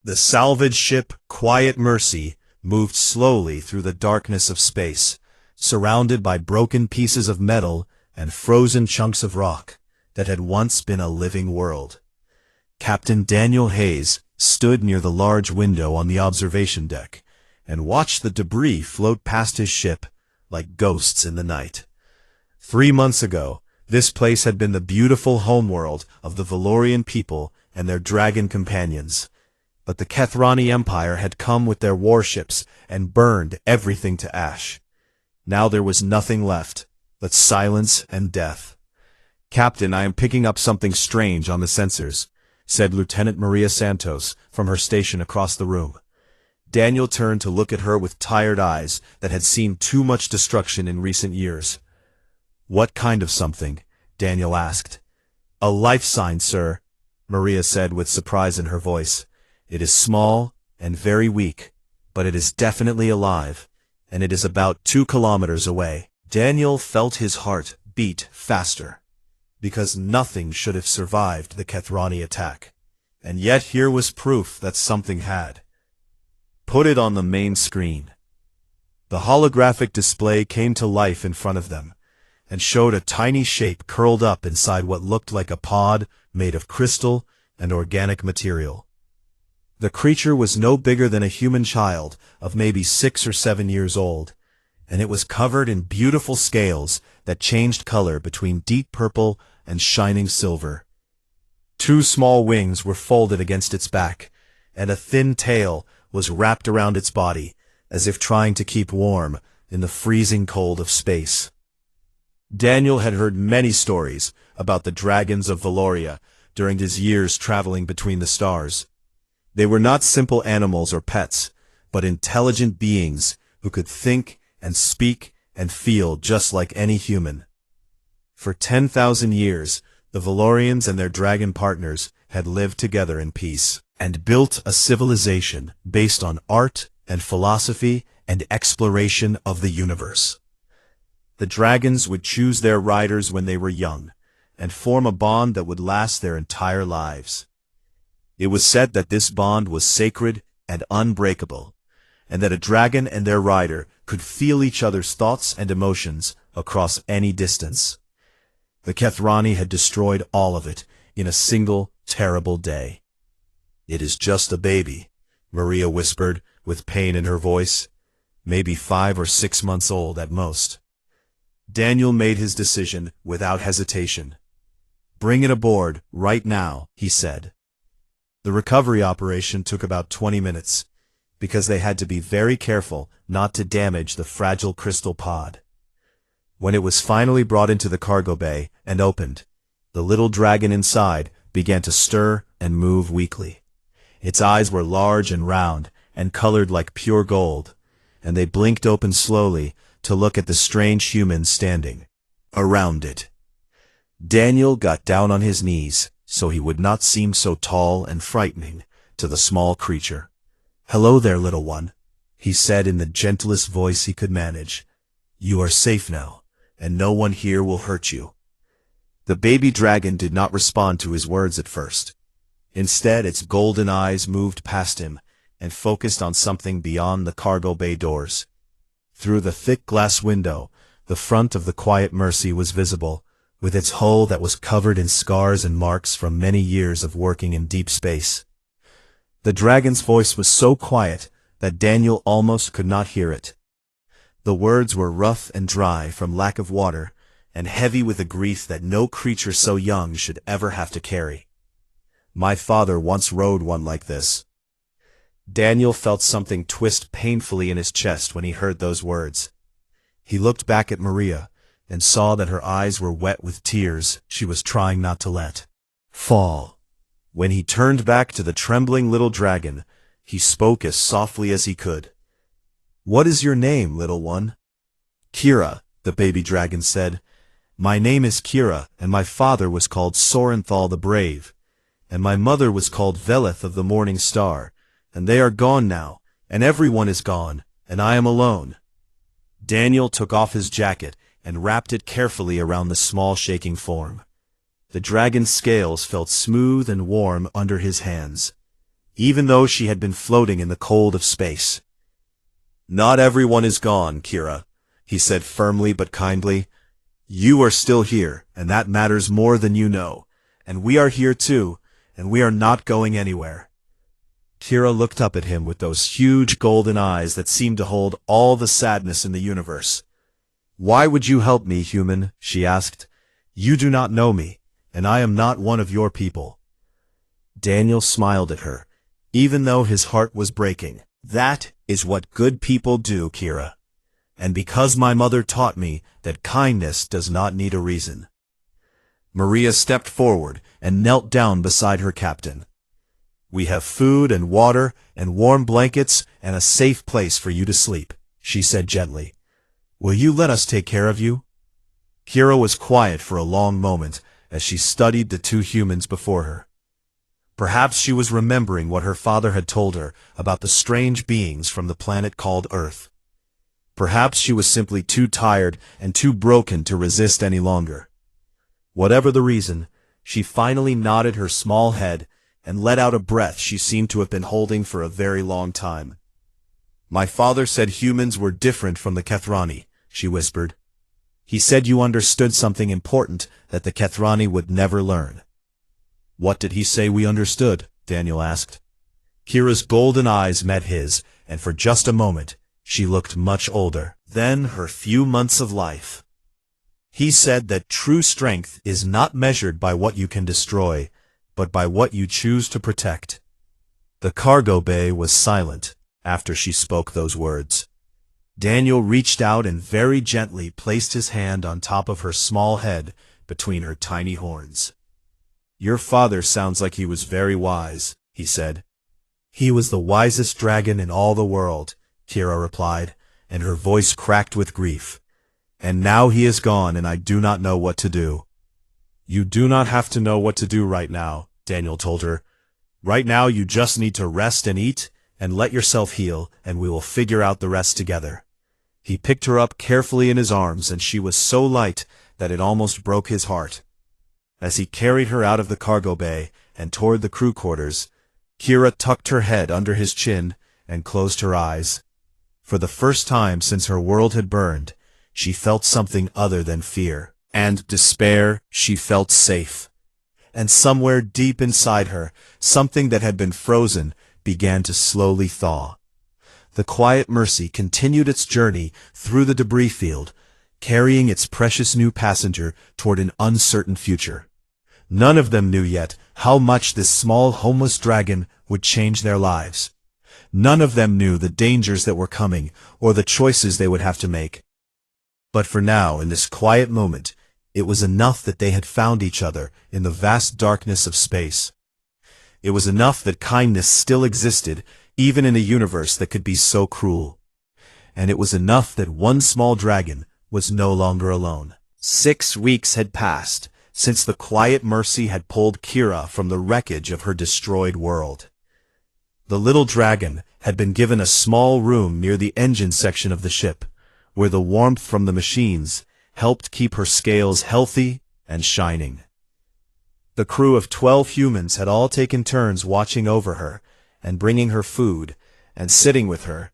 The salvage ship, Quiet Mercy, moved slowly through the darkness of space, surrounded by broken pieces of metal and frozen chunks of rock that had once been a living world. Captain Daniel Hayes stood near the large window on the observation deck and watched the debris float past his ship like ghosts in the night. 3 months ago, this place had been the beautiful homeworld of the Valorian people and their dragon companions. But the Kethrani Empire had come with their warships and burned everything to ash. Now there was nothing left but silence and death. "Captain, I am picking up something strange on the sensors," said Lieutenant Maria Santos from her station across the room. Daniel turned to look at her with tired eyes that had seen too much destruction in recent years. "What kind of something?" Daniel asked. "A life sign, sir," Maria said with surprise in her voice. "It is small and very weak, but it is definitely alive, and it is about 2 kilometers away." Daniel felt his heart beat faster, because nothing should have survived the Kethrani attack. And yet here was proof that something had. "Put it on the main screen." The holographic display came to life in front of them, and showed a tiny shape curled up inside what looked like a pod made of crystal and organic material. The creature was no bigger than a human child of maybe 6 or 7 years old, and it was covered in beautiful scales that changed color between deep purple and shining silver. 2 small wings were folded against its back, and a thin tail was wrapped around its body, as if trying to keep warm in the freezing cold of space. Daniel had heard many stories about the dragons of Valoria during his years traveling between the stars. They were not simple animals or pets, but intelligent beings who could think and speak and feel just like any human. For 10,000 years, the Valorians and their dragon partners had lived together in peace, and built a civilization based on art and philosophy and exploration of the universe. The dragons would choose their riders when they were young, and form a bond that would last their entire lives. It was said that this bond was sacred and unbreakable, and that a dragon and their rider could feel each other's thoughts and emotions across any distance. The Kethrani had destroyed all of it in a single terrible day. "It is just a baby," Maria whispered with pain in her voice. "Maybe 5 or 6 months old at most." Daniel made his decision without hesitation. "Bring it aboard right now," he said. The recovery operation took about 20 minutes, because they had to be very careful not to damage the fragile crystal pod. When it was finally brought into the cargo bay and opened, the little dragon inside began to stir and move weakly. Its eyes were large and round and colored like pure gold, and they blinked open slowly to look at the strange humans standing around it. Daniel got down on his knees so he would not seem so tall and frightening to the small creature. "Hello there, little one," he said in the gentlest voice he could manage. "You are safe now, and no one here will hurt you." The baby dragon did not respond to his words at first. Instead, its golden eyes moved past him and focused on something beyond the cargo bay doors. Through the thick glass window, the front of the Quiet Mercy was visible, with its hull that was covered in scars and marks from many years of working in deep space. The dragon's voice was so quiet that Daniel almost could not hear it. The words were rough and dry from lack of water, and heavy with a grief that no creature so young should ever have to carry. "My father once rode one like this." Daniel felt something twist painfully in his chest when he heard those words. He looked back at Maria and saw that her eyes were wet with tears she was trying not to let fall. When he turned back to the trembling little dragon, he spoke as softly as he could. "What is your name, little one?" "Kira," the baby dragon said. "My name is Kira, and my father was called Sorenthal the Brave, and my mother was called Veleth of the Morning Star, and they are gone now, and everyone is gone, and I am alone." Daniel took off his jacket and wrapped it carefully around the small shaking form. The dragon's scales felt smooth and warm under his hands. even though she had been floating in the cold of space. "Not everyone is gone, Kira," he said firmly but kindly. "You are still here, and that matters more than you know. And we are here too, and we are not going anywhere." Kira looked up at him with those huge golden eyes that seemed to hold all the sadness in the universe. "Why would you help me, human?" she asked. "You do not know me, and I am not one of your people." Daniel smiled at her, even though his heart was breaking. "That is what good people do, Kira. And because my mother taught me that kindness does not need a reason." Maria stepped forward and knelt down beside her captain. "We have food and water and warm blankets and a safe place for you to sleep," she said gently. "Will you let us take care of you?" Kira was quiet for a long moment as she studied the two humans before her. Perhaps she was remembering what her father had told her about the strange beings from the planet called Earth. Perhaps she was simply too tired and too broken to resist any longer. Whatever the reason, she finally nodded her small head and let out a breath she seemed to have been holding for a very long time. "My father said humans were different from the Kethrani," she whispered. "He said you understood something important that the Kethrani would never learn." "What did he say we understood?" Daniel asked. Kira's golden eyes met his, and for just a moment, she looked much older than her few months of life. "He said that true strength is not measured by what you can destroy, but by what you choose to protect." The cargo bay was silent after she spoke those words. Daniel reached out and very gently placed his hand on top of her small head between her tiny horns. "Your father sounds like he was very wise," he said. "He was the wisest dragon in all the world," Kira replied, and her voice cracked with grief. "And now he is gone, and I do not know what to do." "You do not have to know what to do right now," Daniel told her. "Right now you just need to rest and eat, and let yourself heal, and we will figure out the rest together." He picked her up carefully in his arms, and she was so light that it almost broke his heart. As he carried her out of the cargo bay and toward the crew quarters, Kira tucked her head under his chin and closed her eyes. For the first time since her world had burned, she felt something other than fear and despair. She felt safe. And somewhere deep inside her, something that had been frozen began to slowly thaw. The quiet Mercy continued its journey through the debris field, carrying its precious new passenger toward an uncertain future. None of them knew yet how much this small homeless dragon would change their lives. None of them knew the dangers that were coming or the choices they would have to make. But for now, in this quiet moment, it was enough that they had found each other in the vast darkness of space. It was enough that kindness still existed, even in a universe that could be so cruel. And it was enough that one small dragon was no longer alone. 6 weeks had passed since the quiet Mercy had pulled Kira from the wreckage of her destroyed world. The little dragon had been given a small room near the engine section of the ship, where the warmth from the machines helped keep her scales healthy and shining. The crew of 12 humans had all taken turns watching over her and bringing her food and sitting with her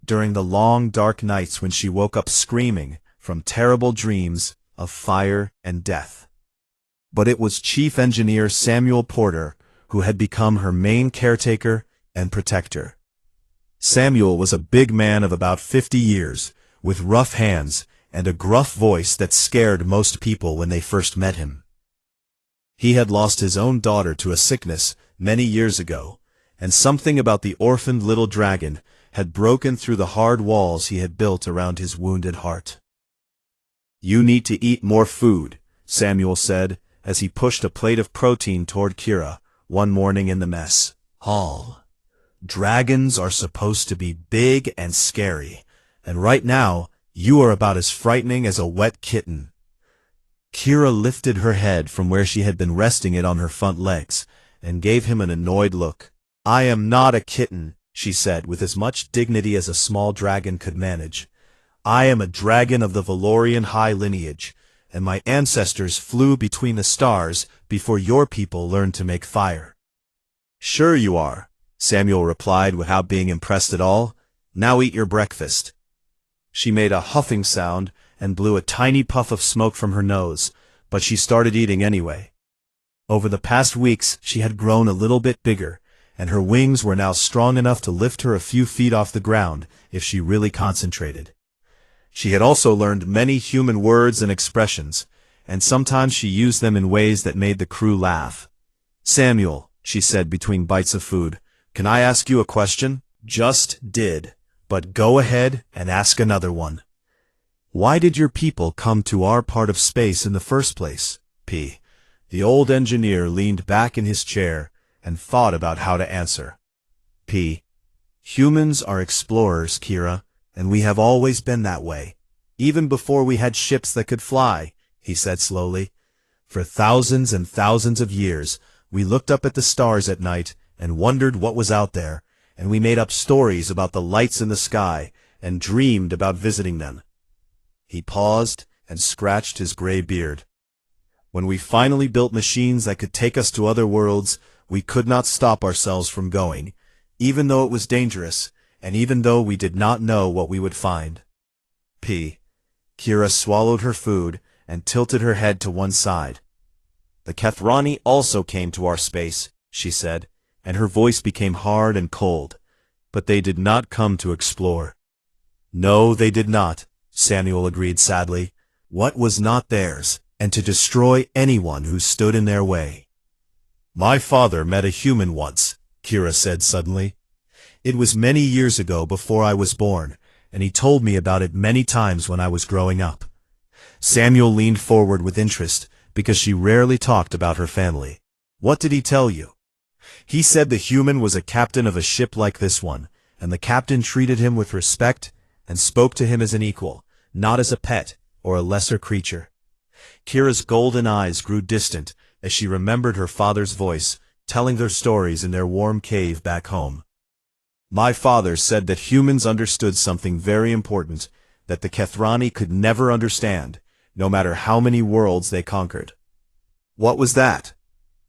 during the long dark nights when she woke up screaming from terrible dreams of fire and death. But it was Chief Engineer Samuel Porter who had become her main caretaker and protector. Samuel was a big man of about 50 years, with rough hands and a gruff voice that scared most people when they first met him. He had lost his own daughter to a sickness many years ago, and something about the orphaned little dragon had broken through the hard walls he had built around his wounded heart. "You need to eat more food," Samuel said, as he pushed a plate of protein toward Kira one morning in the mess hall. "Dragons are supposed to be big and scary, and right now you are about as frightening as a wet kitten." Kira lifted her head from where she had been resting it on her front legs and gave him an annoyed look. "I am not a kitten," she said with as much dignity as a small dragon could manage. "I am a dragon of the Valorian high lineage, and my ancestors flew between the stars before your people learned to make fire." "Sure you are," Samuel replied without being impressed at all. "Now eat your breakfast." She made a huffing sound and blew a tiny puff of smoke from her nose, but she started eating anyway. Over the past weeks, she had grown a little bit bigger, and her wings were now strong enough to lift her a few feet off the ground if she really concentrated. She had also learned many human words and expressions, and sometimes she used them in ways that made the crew laugh. "Samuel," she said between bites of food, "can I ask you a question?" "Just did, but go ahead and ask another one." "Why did your people come to our part of space in the first place?" P. The old engineer leaned back in his chair and thought about how to answer. P. Humans are explorers, Kira, and we have always been that way. Even before we had ships that could fly, he said slowly. For thousands and thousands of years, we looked up at the stars at night and wondered what was out there, and we made up stories about the lights in the sky and dreamed about visiting them. He paused and scratched his gray beard. When we finally built machines that could take us to other worlds, we could not stop ourselves from going, even though it was dangerous, and even though we did not know what we would find. P. Kira swallowed her food and tilted her head to one side. The Kethrani also came to our space, she said, and her voice became hard and cold. But they did not come to explore. No, they did not, Samuel agreed sadly. What was not theirs, and to destroy anyone who stood in their way. My father met a human once, Kira said suddenly. It was many years ago before I was born, and he told me about it many times when I was growing up. Samuel leaned forward with interest, because she rarely talked about her family. What did he tell you? He said the human was a captain of a ship like this one, and the captain treated him with respect and spoke to him as an equal, not as a pet or a lesser creature. Kira's golden eyes grew distant as she remembered her father's voice, telling their stories in their warm cave back home. My father said that humans understood something very important that the Kethrani could never understand, no matter how many worlds they conquered. What was that?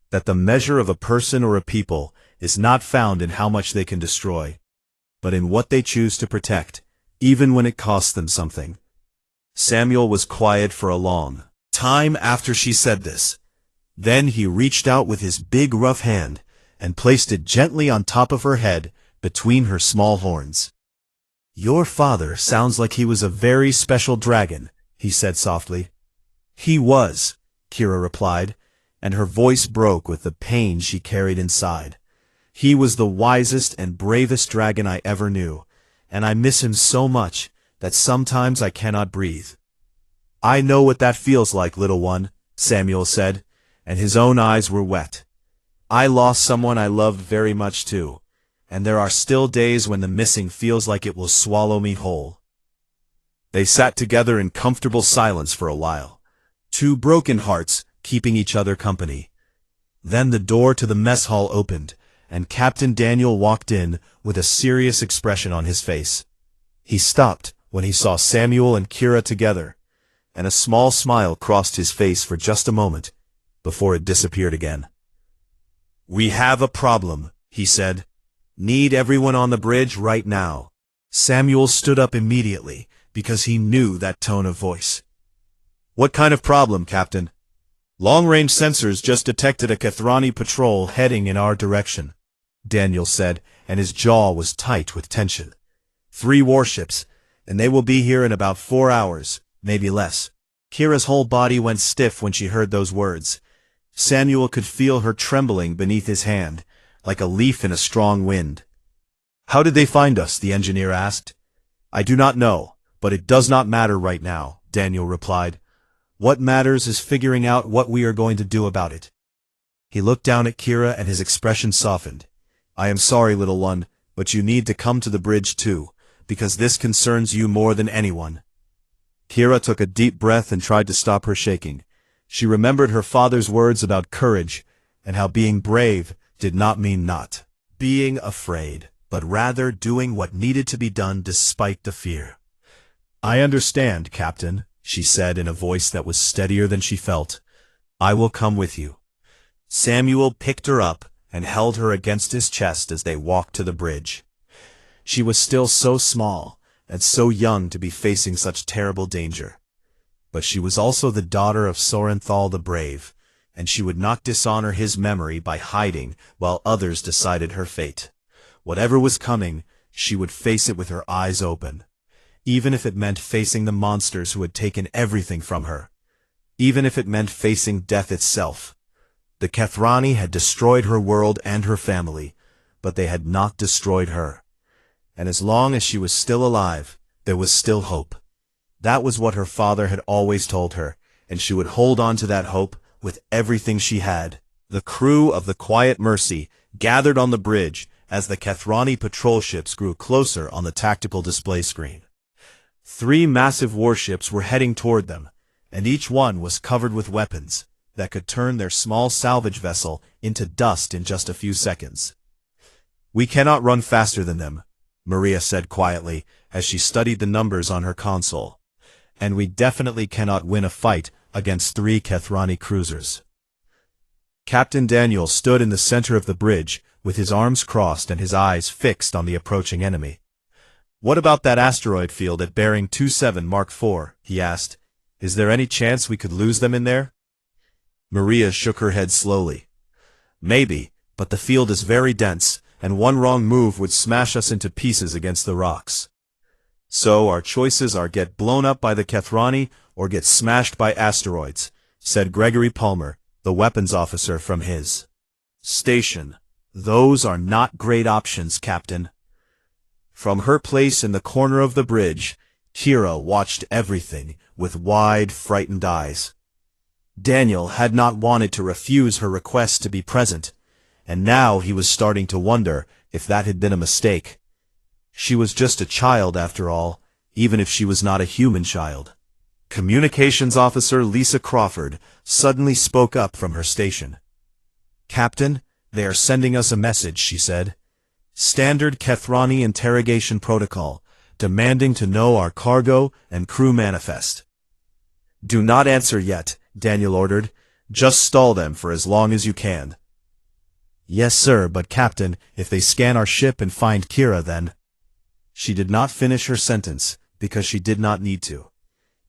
That the measure of a person or a people is not found in how much they can destroy, but in what they choose to protect, even when it costs them something. Samuel was quiet for a long time after she said this. Then he reached out with his big rough hand and placed it gently on top of her head between her small horns. Your father sounds like he was a very special dragon, he said softly. He was, Kira replied, and her voice broke with the pain she carried inside. He was the wisest and bravest dragon I ever knew, and I miss him so much that sometimes I cannot breathe. I know what that feels like, little one, Samuel said, and his own eyes were wet. I lost someone I loved very much too, and there are still days when the missing feels like it will swallow me whole. They sat together in comfortable silence for a while, two broken hearts keeping each other company. Then the door to the mess hall opened, and Captain Daniel walked in with a serious expression on his face. He stopped when he saw Samuel and Kira together, and a small smile crossed his face for just a moment, before it disappeared again. We have a problem, he said. Need everyone on the bridge right now. Samuel stood up immediately, because he knew that tone of voice. What kind of problem, Captain? Long-range sensors just detected a Kethrani patrol heading in our direction, Daniel said, and his jaw was tight with tension. 3 warships, and they will be here in about 4 hours, maybe less. Kira's whole body went stiff when she heard those words. Samuel could feel her trembling beneath his hand, like a leaf in a strong wind. How did they find us? The engineer asked. I do not know, but it does not matter right now, Daniel replied. What matters is figuring out what we are going to do about it. He looked down at Kira and his expression softened. I am sorry, little one, but you need to come to the bridge too, because this concerns you more than anyone. Kira took a deep breath and tried to stop her shaking. She remembered her father's words about courage and how being brave did not mean not being afraid, but rather doing what needed to be done despite the fear. I understand, Captain, she said in a voice that was steadier than she felt. I will come with you. Samuel picked her up and held her against his chest as they walked to the bridge. She was still so small, and so young to be facing such terrible danger. But she was also the daughter of Sorenthal the Brave, and she would not dishonor his memory by hiding while others decided her fate. Whatever was coming, she would face it with her eyes open. Even if it meant facing the monsters who had taken everything from her. Even if it meant facing death itself. The Kethrani had destroyed her world and her family, but they had not destroyed her. And as long as she was still alive, there was still hope. That was what her father had always told her, and she would hold on to that hope with everything she had. The crew of the Quiet Mercy gathered on the bridge as the Kethrani patrol ships grew closer on the tactical display screen. 3 massive warships were heading toward them, and each one was covered with weapons that could turn their small salvage vessel into dust in just a few seconds. "We cannot run faster than them," Maria said quietly as she studied the numbers on her console. "And we definitely cannot win a fight against 3 Kethrani cruisers." Captain Daniel stood in the center of the bridge with his arms crossed and his eyes fixed on the approaching enemy. "What about that asteroid field at bearing 27 Mark IV?" he asked. "Is there any chance we could lose them in there?" Maria shook her head slowly. "Maybe, but the field is very dense, and one wrong move would smash us into pieces against the rocks. So our choices are get blown up by the Kethrani or get smashed by asteroids," said Gregory Palmer, the weapons officer from his station. "Those are not great options, Captain." From her place in the corner of the bridge, Kira watched everything with wide, frightened eyes. Daniel had not wanted to refuse her request to be present, and now he was starting to wonder if that had been a mistake. She was just a child after all, even if she was not a human child. Communications Officer Lisa Crawford suddenly spoke up from her station. "Captain, they are sending us a message," she said. "Standard Kethrani interrogation protocol, demanding to know our cargo and crew manifest." "Do not answer yet," Daniel ordered. "Just stall them for as long as you can." "Yes, sir, but Captain, if they scan our ship and find Kira, then—" She did not finish her sentence, because she did not need to.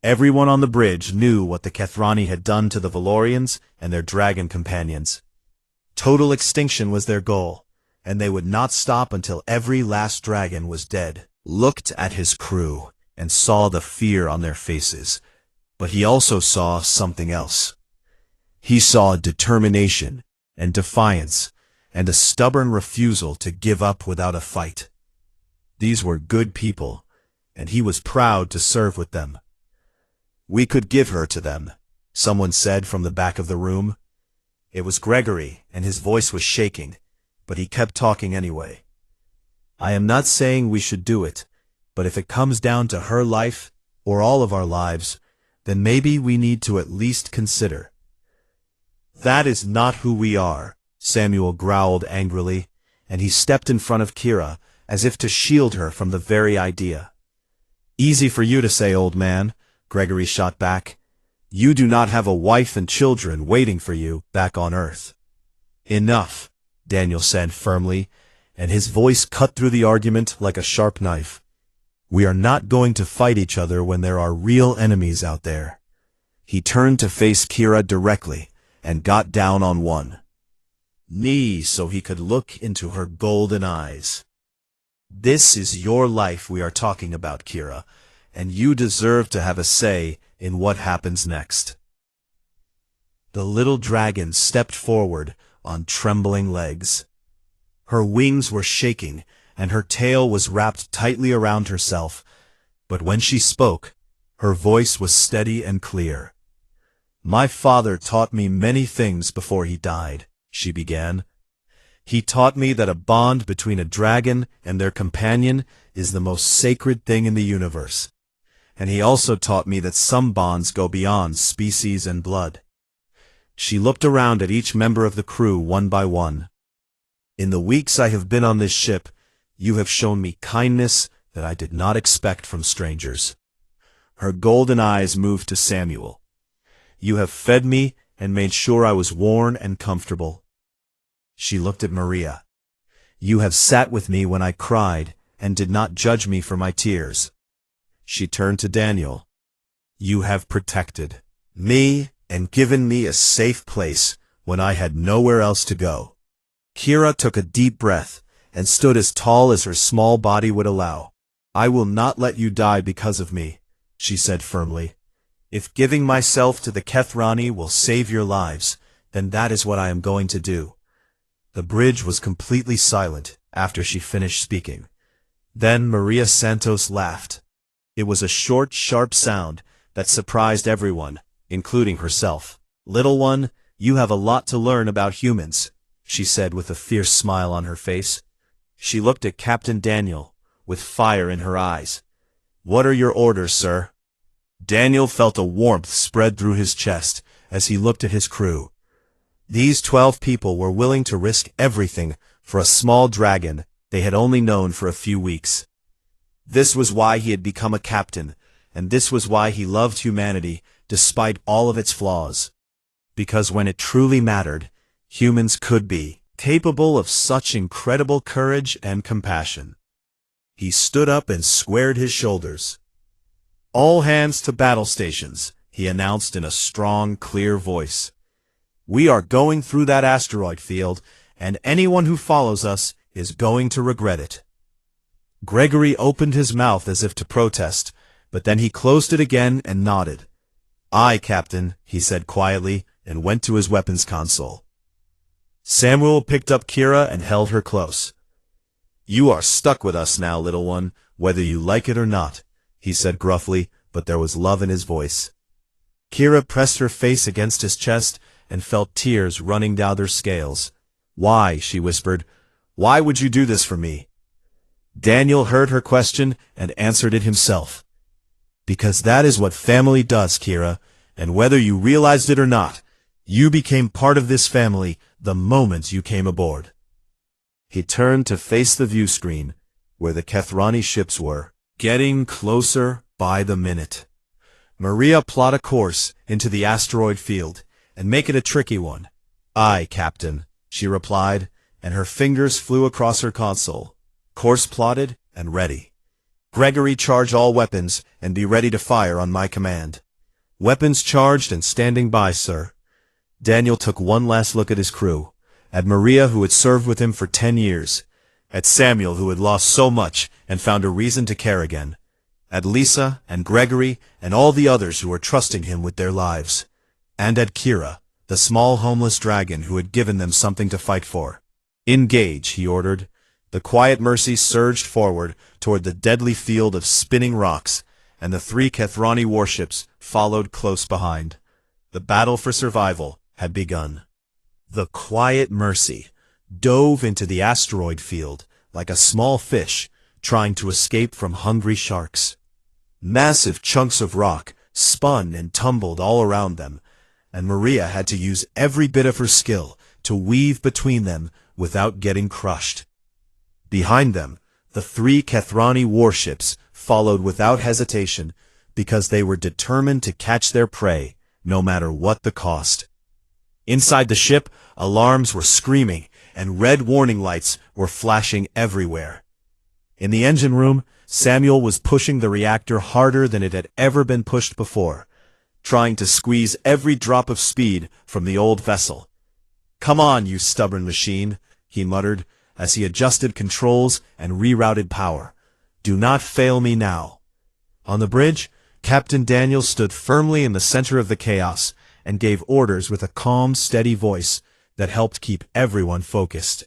Everyone on the bridge knew what the Kethrani had done to the Valorians and their dragon companions. Total extinction was their goal, and they would not stop until every last dragon was dead. Looked at his crew and saw the fear on their faces, but he also saw something else. He saw determination and defiance and a stubborn refusal to give up without a fight. These were good people, and he was proud to serve with them. "We could give her to them," someone said from the back of the room. It was Gregory, and his voice was shaking, but he kept talking anyway. "I am not saying we should do it, but if it comes down to her life, or all of our lives, then maybe we need to at least consider." "That is not who we are," Samuel growled angrily, and he stepped in front of Kira, as if to shield her from the very idea. "Easy for you to say, old man," Gregory shot back. "You do not have a wife and children waiting for you back on Earth." "Enough," Daniel said firmly, and his voice cut through the argument like a sharp knife. "We are not going to fight each other when there are real enemies out there." He turned to face Kira directly and got down on one knee so he could look into her golden eyes. "This is your life we are talking about, Kira, and you deserve to have a say in what happens next." The little dragon stepped forward on trembling legs. Her wings were shaking, and her tail was wrapped tightly around herself, but when she spoke, her voice was steady and clear. "My father taught me many things before he died," she began. "He taught me that a bond between a dragon and their companion is the most sacred thing in the universe. And he also taught me that some bonds go beyond species and blood." She looked around at each member of the crew one by one. "In the weeks I have been on this ship, you have shown me kindness that I did not expect from strangers." Her golden eyes moved to Samuel. "You have fed me and made sure I was warm and comfortable." She looked at Maria. You have sat with me when I cried, and did not judge me for my tears. She turned to Daniel. You have protected me and given me a safe place when I had nowhere else to go. Kira took a deep breath and stood as tall as her small body would allow. I will not let you die because of me, she said firmly. If giving myself to the Kethrani will save your lives, then that is what I am going to do. The bridge was completely silent after she finished speaking. Then Maria Santos laughed. It was a short, sharp sound that surprised everyone, including herself. Little one, you have a lot to learn about humans, she said with a fierce smile on her face. She looked at Captain Daniel, with fire in her eyes. What are your orders, sir? Daniel felt a warmth spread through his chest as he looked at his crew. These 12 people were willing to risk everything for a small dragon they had only known for a few weeks. This was why he had become a captain, and this was why he loved humanity despite all of its flaws. Because when it truly mattered, humans could be capable of such incredible courage and compassion. He stood up and squared his shoulders. All hands to battle stations, he announced in a strong, clear voice. We are going through that asteroid field, and anyone who follows us is going to regret it. Gregory opened his mouth as if to protest, but then he closed it again and nodded. Aye, Captain, he said quietly, and went to his weapons console. Samuel picked up Kira and held her close. You are stuck with us now, little one, whether you like it or not, he said gruffly, but there was love in his voice. Kira pressed her face against his chest and felt tears running down her scales. Why, she whispered, why would you do this for me? Daniel heard her question and answered it himself. Because that is what family does, Kira, and whether you realized it or not, you became part of this family the moment you came aboard. He turned to face the view screen, where the Kethrani ships were, getting closer by the minute. Maria plot a course into the asteroid field, and make it a tricky one. Aye, Captain, she replied, and her fingers flew across her console. Course plotted and ready. Gregory, charge all weapons and be ready to fire on my command. Weapons charged and standing by, sir. Daniel took one last look at his crew, at Maria who had served with him for 10 years, at Samuel who had lost so much and found a reason to care again, at Lisa and Gregory and all the others who were trusting him with their lives, and at Kira, the small homeless dragon who had given them something to fight for. Engage, he ordered. The Quiet Mercy surged forward toward the deadly field of spinning rocks, and the 3 Kethrani warships followed close behind. The battle for survival had begun. The Quiet Mercy dove into the asteroid field like a small fish trying to escape from hungry sharks. Massive chunks of rock spun and tumbled all around them, and Maria had to use every bit of her skill to weave between them without getting crushed. Behind them, the 3 Kethrani warships followed without hesitation because they were determined to catch their prey, no matter what the cost. Inside the ship, alarms were screaming, and red warning lights were flashing everywhere. In the engine room, Samuel was pushing the reactor harder than it had ever been pushed before, trying to squeeze every drop of speed from the old vessel. Come on, you stubborn machine, he muttered, as he adjusted controls and rerouted power. Do not fail me now. On the bridge, Captain Daniel stood firmly in the center of the chaos and gave orders with a calm, steady voice that helped keep everyone focused.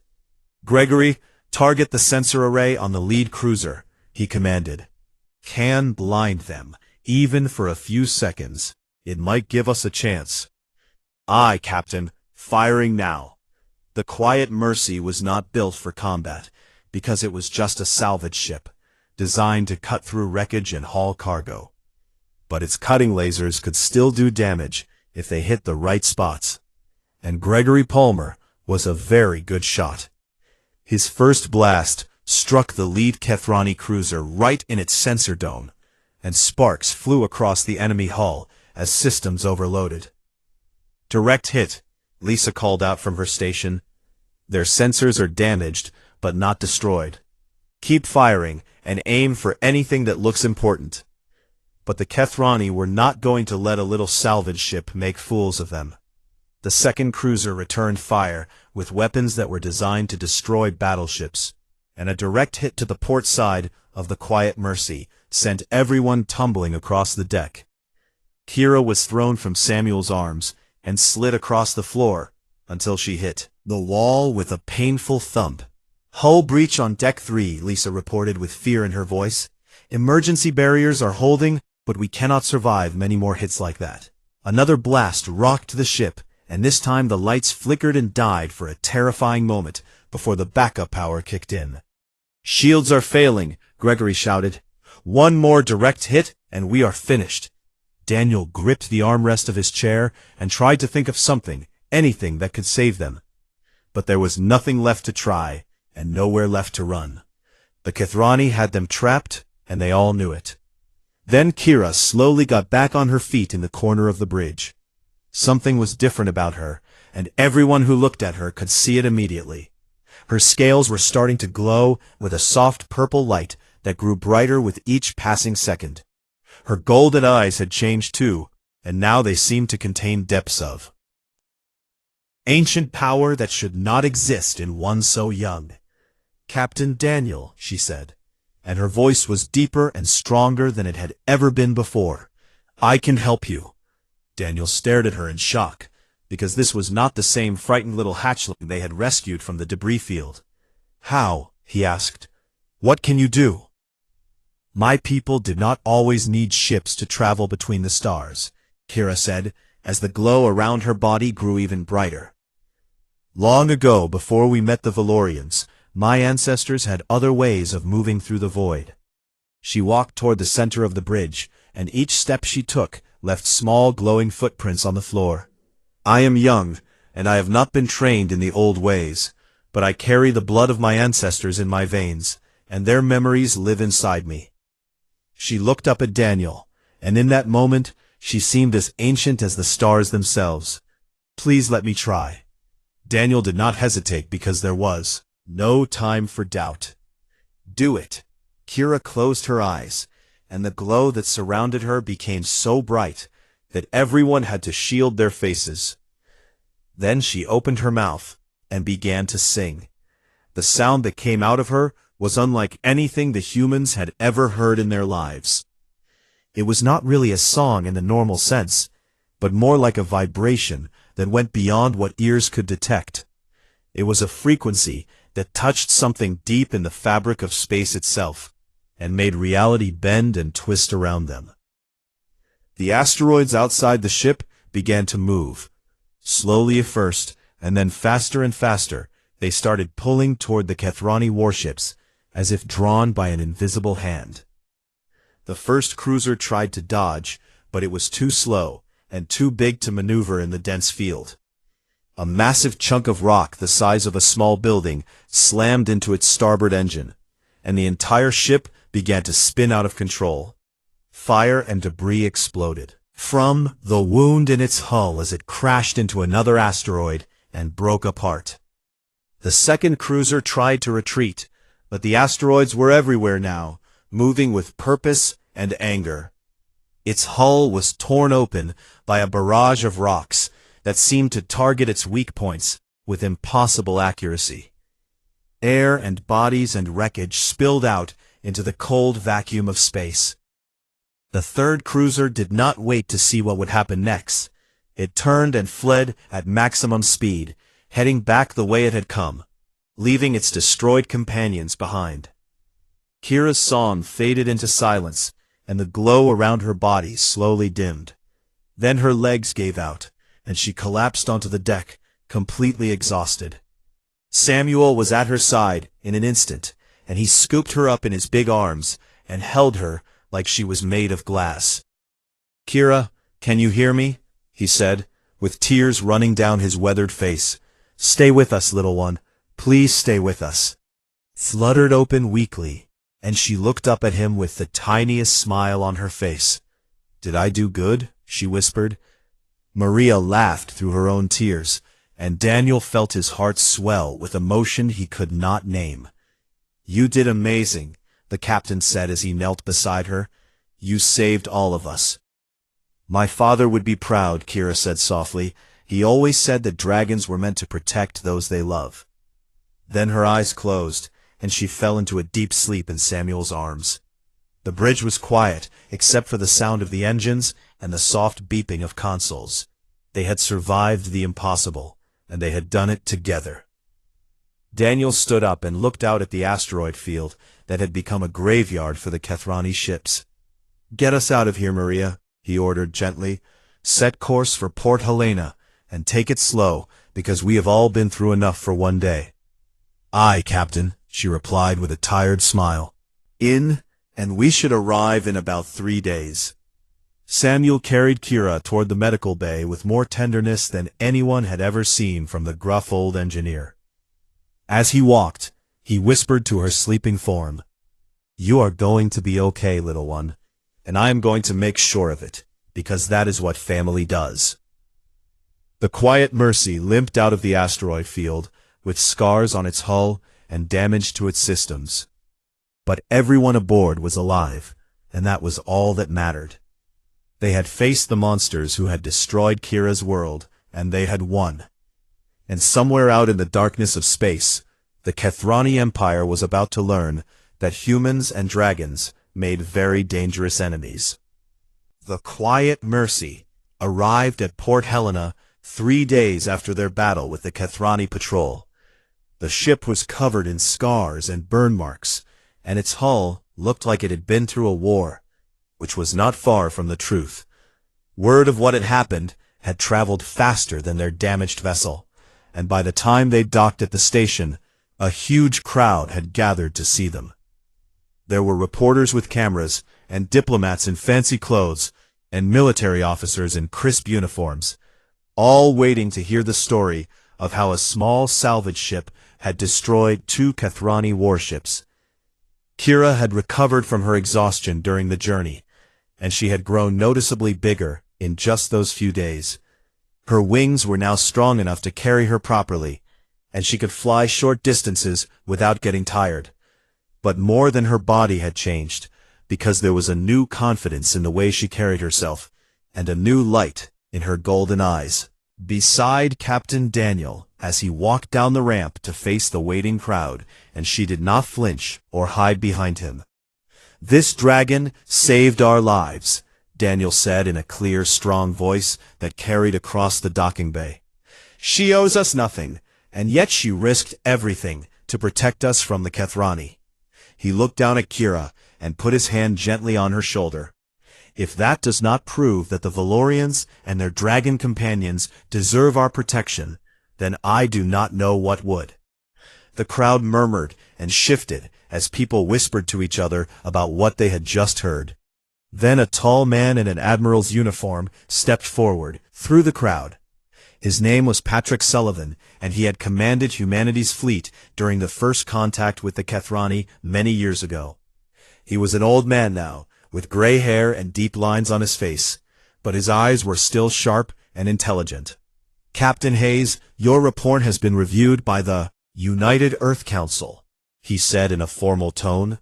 Gregory, target the sensor array on the lead cruiser, he commanded. Can blind them, even for a few seconds. It might give us a chance. Aye, Captain, firing now. The Quiet Mercy was not built for combat, because it was just a salvage ship, designed to cut through wreckage and haul cargo. But its cutting lasers could still do damage if they hit the right spots. And Gregory Palmer was a very good shot. His first blast struck the lead Kethrani cruiser right in its sensor dome, and sparks flew across the enemy hull as systems overloaded. Direct hit, Lisa called out from her station. Their sensors are damaged, but not destroyed. Keep firing, and aim for anything that looks important. But the Kethrani were not going to let a little salvage ship make fools of them. The second cruiser returned fire with weapons that were designed to destroy battleships, and a direct hit to the port side of the Quiet Mercy sent everyone tumbling across the deck. Kira was thrown from Samuel's arms and slid across the floor until she hit the wall with a painful thump. "Hull breach on Deck 3, Lisa reported with fear in her voice. "Emergency barriers are holding, but we cannot survive many more hits like that." Another blast rocked the ship, and this time the lights flickered and died for a terrifying moment before the backup power kicked in. "Shields are failing," Gregory shouted. "One more direct hit, and we are finished." Daniel gripped the armrest of his chair and tried to think of something, anything that could save them. But there was nothing left to try, and nowhere left to run. The Kethrani had them trapped, and they all knew it. Then Kira slowly got back on her feet in the corner of the bridge. Something was different about her, and everyone who looked at her could see it immediately. Her scales were starting to glow with a soft purple light that grew brighter with each passing second. Her golden eyes had changed too, and now they seemed to contain depths of ancient power that should not exist in one so young. "Captain Daniel," she said, and her voice was deeper and stronger than it had ever been before. "I can help you." Daniel stared at her in shock, because this was not the same frightened little hatchling they had rescued from the debris field. "How?" he asked. "What can you do?" "My people did not always need ships to travel between the stars," Kira said, as the glow around her body grew even brighter. "Long ago, before we met the Valorians, my ancestors had other ways of moving through the void." She walked toward the center of the bridge, and each step she took left small glowing footprints on the floor. "I am young, and I have not been trained in the old ways, but I carry the blood of my ancestors in my veins, and their memories live inside me." She looked up at Daniel, and in that moment she seemed as ancient as the stars themselves. "Please let me try." Daniel did not hesitate because there was no time for doubt. "Do it." Kira closed her eyes, and the glow that surrounded her became so bright that everyone had to shield their faces. Then she opened her mouth and began to sing. The sound that came out of her was unlike anything the humans had ever heard in their lives. It was not really a song in the normal sense, but more like a vibration that went beyond what ears could detect. It was a frequency that touched something deep in the fabric of space itself, and made reality bend and twist around them. The asteroids outside the ship began to move. Slowly at first, and then faster and faster, they started pulling toward the Kethrani warships, as if drawn by an invisible hand. The first cruiser tried to dodge, but it was too slow, and too big to maneuver in the dense field. A massive chunk of rock the size of a small building slammed into its starboard engine, and the entire ship began to spin out of control. Fire and debris exploded from the wound in its hull as it crashed into another asteroid and broke apart. The second cruiser tried to retreat, but the asteroids were everywhere now, moving with purpose and anger. Its hull was torn open by a barrage of rocks that seemed to target its weak points with impossible accuracy. Air and bodies and wreckage spilled out into the cold vacuum of space. The third cruiser did not wait to see what would happen next. It turned and fled at maximum speed, heading back the way it had come, leaving its destroyed companions behind. Kira's song faded into silence, and the glow around her body slowly dimmed. Then her legs gave out, and she collapsed onto the deck, completely exhausted. Samuel was at her side in an instant, and he scooped her up in his big arms and held her like she was made of glass. "Kira, can you hear me?" he said, with tears running down his weathered face. "Stay with us, little one. Please stay with us." Fluttered open weakly, and she looked up at him with the tiniest smile on her face. "Did I do good?" she whispered. Maria laughed through her own tears, and Daniel felt his heart swell with emotion he could not name. "You did amazing," the captain said as he knelt beside her. "You saved all of us." "My father would be proud," Kira said softly. "He always said that dragons were meant to protect those they love." Then her eyes closed, and she fell into a deep sleep in Samuel's arms. The bridge was quiet, except for the sound of the engines and the soft beeping of consoles. They had survived the impossible, and they had done it together. Daniel stood up and looked out at the asteroid field that had become a graveyard for the Kethrani ships. "Get us out of here, Maria," he ordered gently. "Set course for Port Helena, and take it slow, because we have all been through enough for one day." "Aye, Captain," she replied with a tired smile. And we should arrive in about 3 days." Samuel carried Kira toward the medical bay with more tenderness than anyone had ever seen from the gruff old engineer. As he walked, he whispered to her sleeping form, "You are going to be okay, little one, and I am going to make sure of it, because that is what family does." The quiet Mercy limped out of the asteroid field, with scars on its hull and damage to its systems. But everyone aboard was alive, and that was all that mattered. They had faced the monsters who had destroyed Kira's world, and they had won. And somewhere out in the darkness of space, the Kethrani Empire was about to learn that humans and dragons made very dangerous enemies. The quiet Mercy arrived at Port Helena 3 days after their battle with the Kethrani patrol. The ship was covered in scars and burn marks, and its hull looked like it had been through a war, which was not far from the truth. Word of what had happened had traveled faster than their damaged vessel, and by the time they docked at the station, a huge crowd had gathered to see them. There were reporters with cameras, and diplomats in fancy clothes, and military officers in crisp uniforms, all waiting to hear the story of how a small salvage ship had destroyed 2 Kethrani warships. Kira had recovered from her exhaustion during the journey, and she had grown noticeably bigger in just those few days. Her wings were now strong enough to carry her properly, and she could fly short distances without getting tired. But more than her body had changed, because there was a new confidence in the way she carried herself, and a new light in her golden eyes. Beside Captain Daniel, as he walked down the ramp to face the waiting crowd, and she did not flinch or hide behind him. "This dragon saved our lives," Daniel said in a clear, strong voice that carried across the docking bay. "She owes us nothing, and yet she risked everything to protect us from the Kethrani." He looked down at Kira and put his hand gently on her shoulder. "If that does not prove that the Valorians and their dragon companions deserve our protection, then I do not know what would." The crowd murmured and shifted as people whispered to each other about what they had just heard. Then a tall man in an admiral's uniform stepped forward, through the crowd. His name was Patrick Sullivan, and he had commanded humanity's fleet during the first contact with the Kethrani many years ago. He was an old man now, with gray hair and deep lines on his face, but his eyes were still sharp and intelligent. "Captain Hayes, your report has been reviewed by the United Earth Council," he said in a formal tone.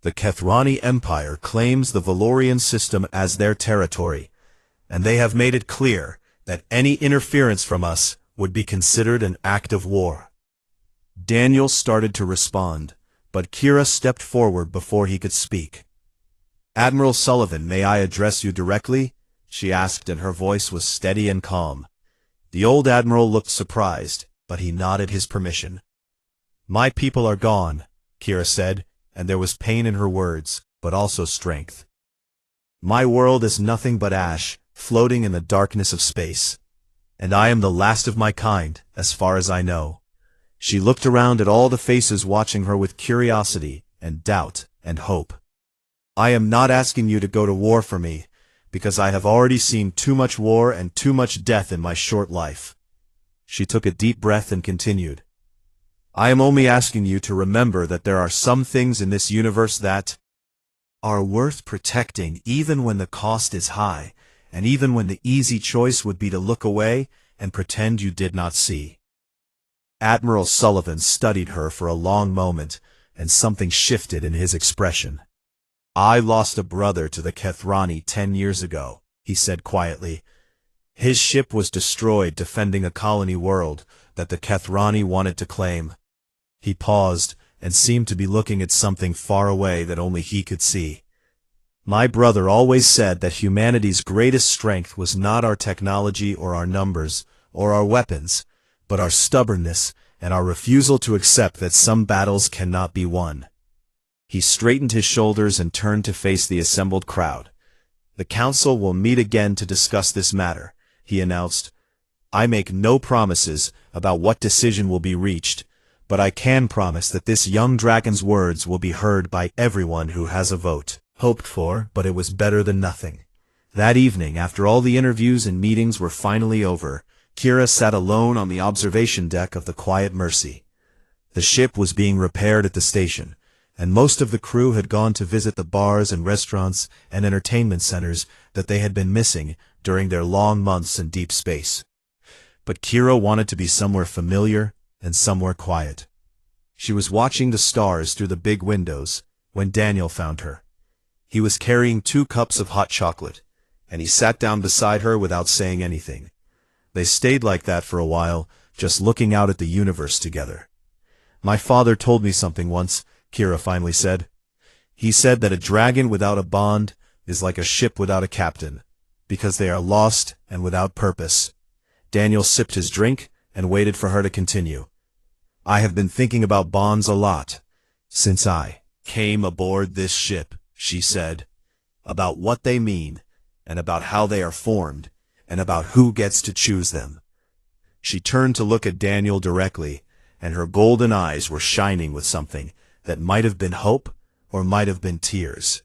"The Kethrani Empire claims the Valorian system as their territory, and they have made it clear that any interference from us would be considered an act of war." Daniel started to respond, but Kira stepped forward before he could speak. "Admiral Sullivan, may I address you directly?" she asked, and her voice was steady and calm. The old admiral looked surprised, but he nodded his permission. "My people are gone," Kira said, and there was pain in her words, but also strength. "My world is nothing but ash, floating in the darkness of space. And I am the last of my kind, as far as I know." She looked around at all the faces watching her with curiosity and doubt and hope. "I am not asking you to go to war for me, because I have already seen too much war and too much death in my short life." She took a deep breath and continued. "I am only asking you to remember that there are some things in this universe that are worth protecting even when the cost is high, and even when the easy choice would be to look away and pretend you did not see." Admiral Sullivan studied her for a long moment, and something shifted in his expression. "I lost a brother to the Kethrani 10 years ago," he said quietly. "His ship was destroyed defending a colony world that the Kethrani wanted to claim." He paused and seemed to be looking at something far away that only he could see. "My brother always said that humanity's greatest strength was not our technology or our numbers or our weapons, but our stubbornness and our refusal to accept that some battles cannot be won." He straightened his shoulders and turned to face the assembled crowd. "The council will meet again to discuss this matter," he announced. "I make no promises about what decision will be reached, but I can promise that this young dragon's words will be heard by everyone who has a vote." Hoped for, but it was better than nothing. That evening, after all the interviews and meetings were finally over, Kira sat alone on the observation deck of the Quiet Mercy. The ship was being repaired at the station, and most of the crew had gone to visit the bars and restaurants and entertainment centers that they had been missing during their long months in deep space. But Kira wanted to be somewhere familiar and somewhere quiet. She was watching the stars through the big windows when Daniel found her. He was carrying 2 cups of hot chocolate, and he sat down beside her without saying anything. They stayed like that for a while, just looking out at the universe together. "My father told me something once," Kira finally said. "He said that a dragon without a bond is like a ship without a captain, because they are lost and without purpose." Daniel sipped his drink and waited for her to continue. "I have been thinking about bonds a lot since I came aboard this ship," she said, "about what they mean, and about how they are formed, and about who gets to choose them." She turned to look at Daniel directly, and her golden eyes were shining with something that might have been hope or might have been tears.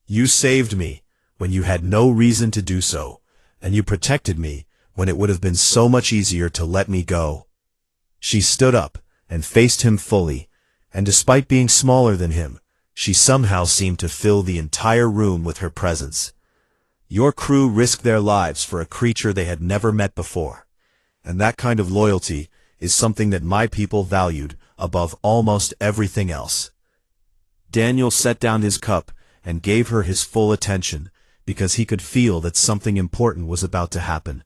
"You saved me when you had no reason to do so, and you protected me when it would have been so much easier to let me go." She stood up and faced him fully, and despite being smaller than him, she somehow seemed to fill the entire room with her presence. "Your crew risked their lives for a creature they had never met before, and that kind of loyalty is something that my people valued above almost everything else." Daniel set down his cup and gave her his full attention, because he could feel that something important was about to happen.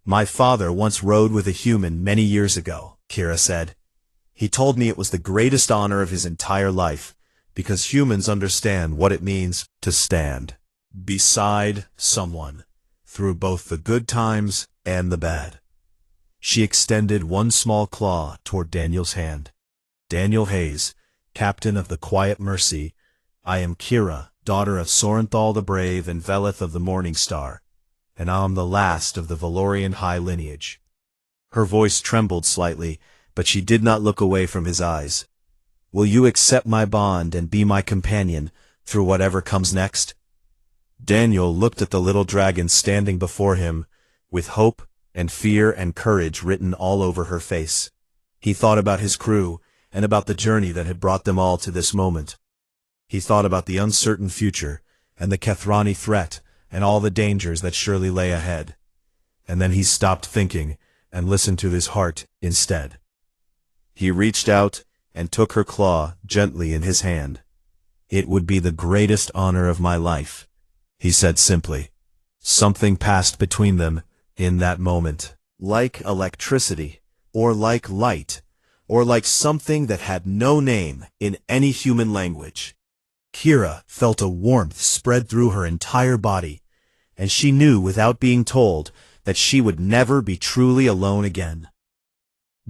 "My father once rode with a human many years ago," Kira said. "He told me it was the greatest honor of his entire life, because humans understand what it means to stand beside someone through both the good times and the bad." She extended one small claw toward Daniel's hand. "Daniel Hayes, captain of the Quiet Mercy, I am Kira, daughter of Sorenthal the Brave and Veleth of the Morning Star, and I am the last of the Valorian high lineage." Her voice trembled slightly, but she did not look away from his eyes. "Will you accept my bond and be my companion through whatever comes next?" Daniel looked at the little dragon standing before him, with hope and fear and courage written all over her face. He thought about his crew and about the journey that had brought them all to this moment. He thought about the uncertain future and the Kethrani threat and all the dangers that surely lay ahead. And then he stopped thinking and listened to his heart instead. He reached out and took her claw gently in his hand. "It would be the greatest honor of my life," he said simply. Something passed between them in that moment, like electricity, or like light, or like something that had no name in any human language. Kira felt a warmth spread through her entire body, and she knew without being told that she would never be truly alone again.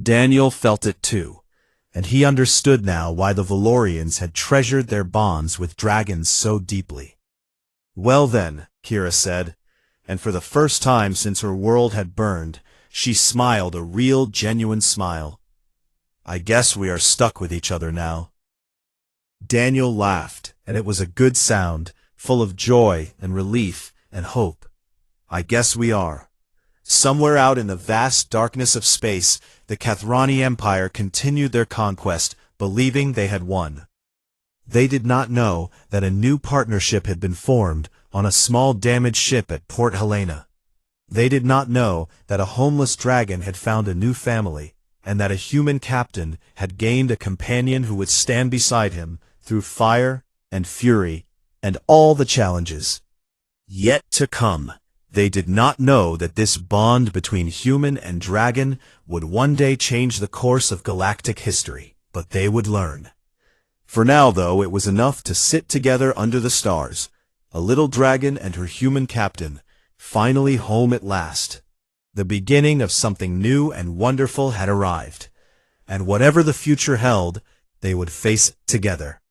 Daniel felt it too, and he understood now why the Valorians had treasured their bonds with dragons so deeply. "Well then," Kira said, and for the first time since her world had burned, she smiled a real, genuine smile. "I guess we are stuck with each other now." Daniel laughed, and it was a good sound, full of joy and relief and hope. "I guess we are." Somewhere out in the vast darkness of space, the Kethrani Empire continued their conquest, believing they had won. They did not know that a new partnership had been formed on a small damaged ship at Port Helena. They did not know that a homeless dragon had found a new family, and that a human captain had gained a companion who would stand beside him through fire and fury and all the challenges yet to come. They did not know that this bond between human and dragon would one day change the course of galactic history, but they would learn. For now, though, it was enough to sit together under the stars, a little dragon and her human captain, finally home at last. The beginning of something new and wonderful had arrived, and whatever the future held, they would face it together.